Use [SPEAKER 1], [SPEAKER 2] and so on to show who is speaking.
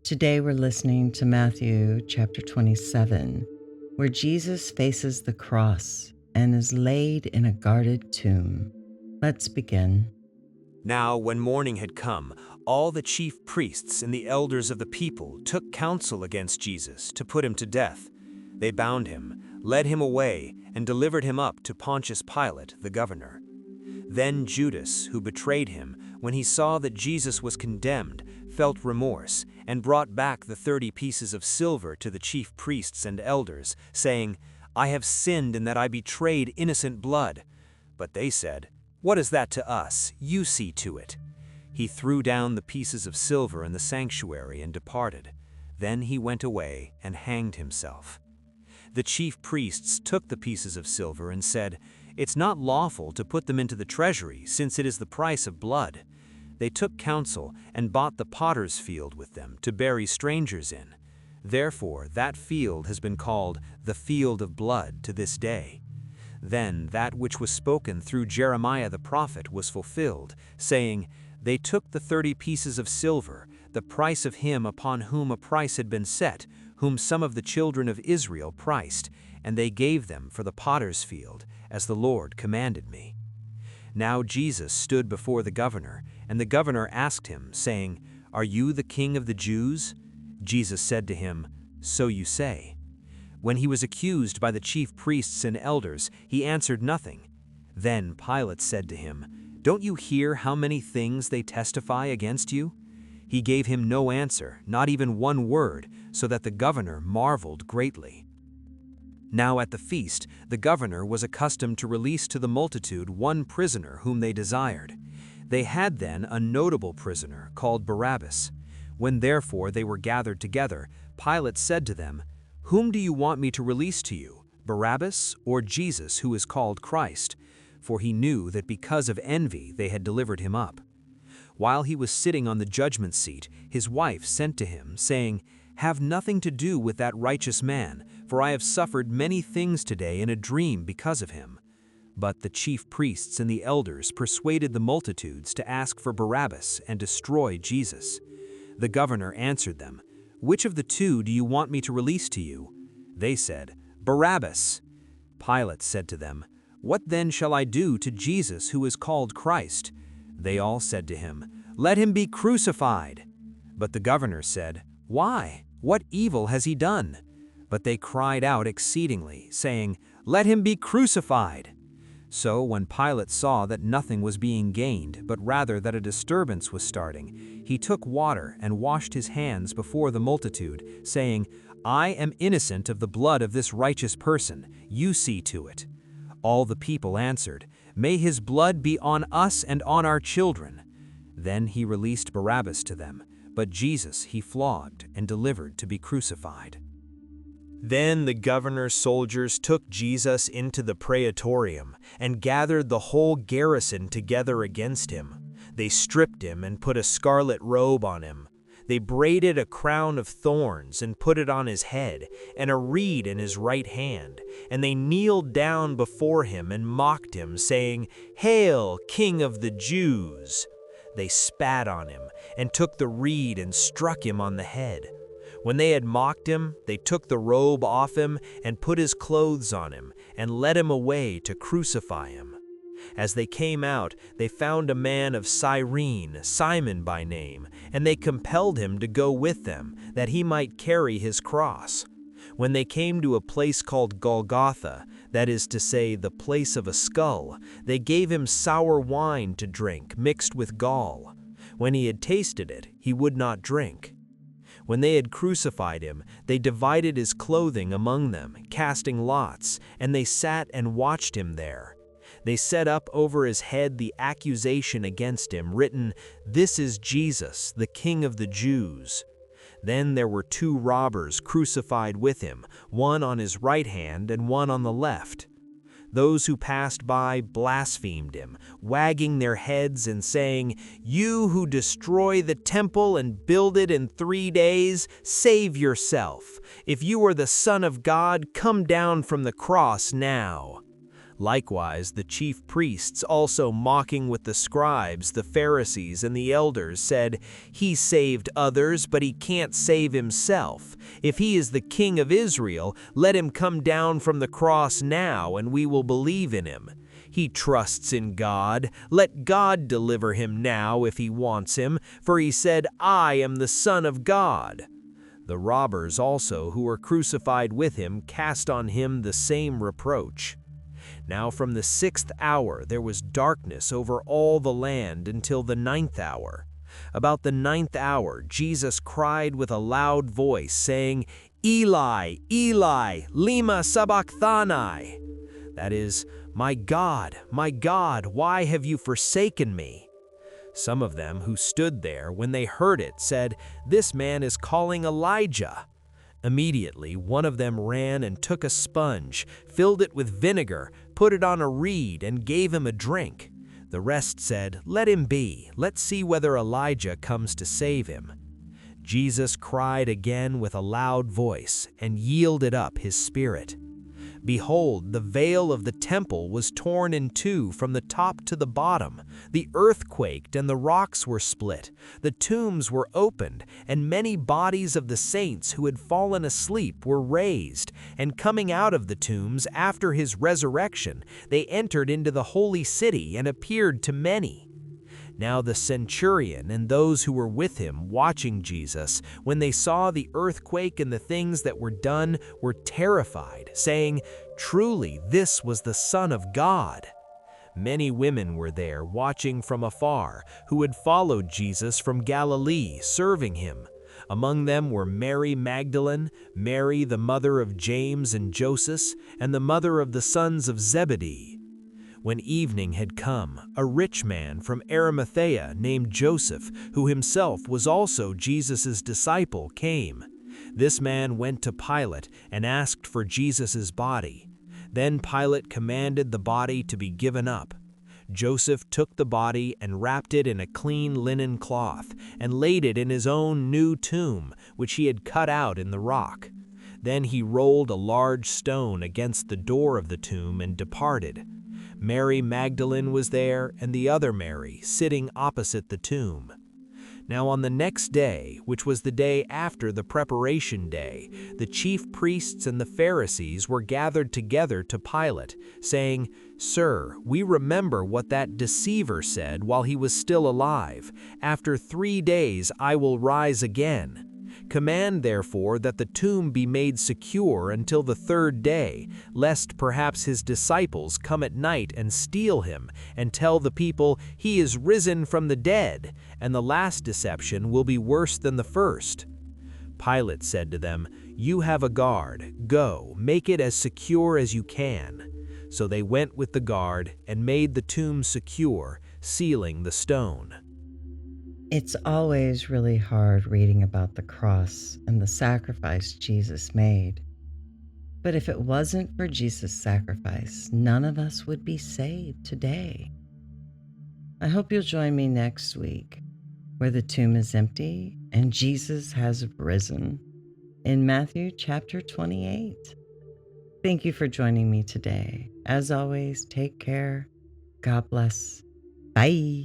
[SPEAKER 1] Today we're listening to Matthew chapter 27, where Jesus faces the cross and is laid in a guarded tomb. Let's begin.
[SPEAKER 2] Now, when morning had come, all the chief priests and the elders of the people took counsel against Jesus to put him to death. They bound him, led him away, and delivered him up to Pontius Pilate, the governor. Then Judas, who betrayed him, when he saw that Jesus was condemned, felt remorse, and brought back the 30 pieces of silver to the chief priests and elders, saying, "I have sinned in that I betrayed innocent blood." But they said, "What is that to us? You see to it." He threw down the pieces of silver in the sanctuary and departed. Then he went away and hanged himself. The chief priests took the pieces of silver and said, "It's not lawful to put them into the treasury, since it is the price of blood." They took counsel and bought the potter's field with them to bury strangers in. Therefore that field has been called the field of blood to this day. Then that which was spoken through Jeremiah the prophet was fulfilled, saying, "They took the 30 pieces of silver, the price of him upon whom a price had been set, whom some of the children of Israel priced, and they gave them for the potter's field, as the Lord commanded me." Now Jesus stood before the governor, and the governor asked him, saying, "Are you the king of the Jews?" Jesus said to him, "So you say." When he was accused by the chief priests and elders, he answered nothing. Then Pilate said to him, "Don't you hear how many things they testify against you?" He gave him no answer, not even one word, so that the governor marveled greatly. Now at the feast, the governor was accustomed to release to the multitude one prisoner whom they desired. They had then a notable prisoner called Barabbas. When therefore they were gathered together, Pilate said to them, "Whom do you want me to release to you, Barabbas or Jesus, who is called Christ?" For he knew that because of envy they had delivered him up. While he was sitting on the judgment seat, his wife sent to him, saying, "Have nothing to do with that righteous man, for I have suffered many things today in a dream because of him." But the chief priests and the elders persuaded the multitudes to ask for Barabbas and destroy Jesus. The governor answered them, "Which of the two do you want me to release to you?" They said, "Barabbas." Pilate said to them, "What then shall I do to Jesus who is called Christ?" They all said to him, "Let him be crucified." But the governor said, "Why? What evil has he done?" But they cried out exceedingly, saying, "Let him be crucified." So when Pilate saw that nothing was being gained, but rather that a disturbance was starting, he took water and washed his hands before the multitude, saying, "I am innocent of the blood of this righteous person. You see to it." All the people answered, "May his blood be on us and on our children." Then he released Barabbas to them, but Jesus he flogged and delivered to be crucified. Then the governor's soldiers took Jesus into the praetorium and gathered the whole garrison together against him. They stripped him and put a scarlet robe on him. They braided a crown of thorns and put it on his head, and a reed in his right hand. And they kneeled down before him and mocked him, saying, "Hail, King of the Jews!" They spat on him and took the reed and struck him on the head. When they had mocked him, they took the robe off him and put his clothes on him and led him away to crucify him. As they came out, they found a man of Cyrene, Simon by name, and they compelled him to go with them, that he might carry his cross. When they came to a place called Golgotha, that is to say, the place of a skull, they gave him sour wine to drink mixed with gall. When he had tasted it, he would not drink. When they had crucified him, they divided his clothing among them, casting lots, and they sat and watched him there. They set up over his head the accusation against him, written, "This is Jesus, the King of the Jews." Then there were 2 robbers crucified with him, one on his right hand and one on the left. Those who passed by blasphemed him, wagging their heads and saying, "You who destroy the temple and build it in 3 days, save yourself. If you are the Son of God, come down from the cross now." Likewise, the chief priests, also mocking with the scribes, the Pharisees, and the elders, said, "He saved others, but he can't save himself. If he is the King of Israel, let him come down from the cross now, and we will believe in him. He trusts in God. Let God deliver him now if he wants him, for he said, 'I am the Son of God.'" The robbers also who were crucified with him cast on him the same reproach. Now from the 6th hour there was darkness over all the land until the 9th hour. About the 9th hour Jesus cried with a loud voice, saying, "Eli, Eli, lema sabachthani?" That is, my God, why have you forsaken me?" Some of them who stood there, when they heard it, said, "This man is calling Elijah." Immediately one of them ran and took a sponge, filled it with vinegar, put it on a reed, and gave him a drink. The rest said, "Let him be. Let's see whether Elijah comes to save him." Jesus cried again with a loud voice and yielded up his spirit. Behold, the veil of the temple was torn in two from the top to the bottom. The earth quaked and the rocks were split. The tombs were opened, and many bodies of the saints who had fallen asleep were raised. And coming out of the tombs after his resurrection, they entered into the holy city and appeared to many. Now the centurion and those who were with him watching Jesus, when they saw the earthquake and the things that were done, were terrified, saying, "Truly, this was the Son of God." Many women were there watching from afar, who had followed Jesus from Galilee, serving him. Among them were Mary Magdalene, Mary the mother of James and Joseph, and the mother of the sons of Zebedee. When evening had come, a rich man from Arimathea named Joseph, who himself was also Jesus' disciple, came. This man went to Pilate and asked for Jesus' body. Then Pilate commanded the body to be given up. Joseph took the body and wrapped it in a clean linen cloth and laid it in his own new tomb, which he had cut out in the rock. Then he rolled a large stone against the door of the tomb and departed. Mary Magdalene was there, and the other Mary, sitting opposite the tomb. Now on the next day, which was the day after the preparation day, the chief priests and the Pharisees were gathered together to Pilate, saying, "Sir, we remember what that deceiver said while he was still alive. After 3 days I will rise again. Command, therefore, that the tomb be made secure until the 3rd day, lest perhaps his disciples come at night and steal him, and tell the people, 'He is risen from the dead,' and the last deception will be worse than the first." Pilate said to them, "You have a guard. Go, make it as secure as you can." So they went with the guard and made the tomb secure, sealing the stone.
[SPEAKER 1] It's always really hard reading about the cross and the sacrifice Jesus made. But if it wasn't for Jesus' sacrifice, none of us would be saved today. I hope you'll join me next week, where the tomb is empty and Jesus has risen, in Matthew chapter 28. Thank you for joining me today. As always, take care. God bless. Bye.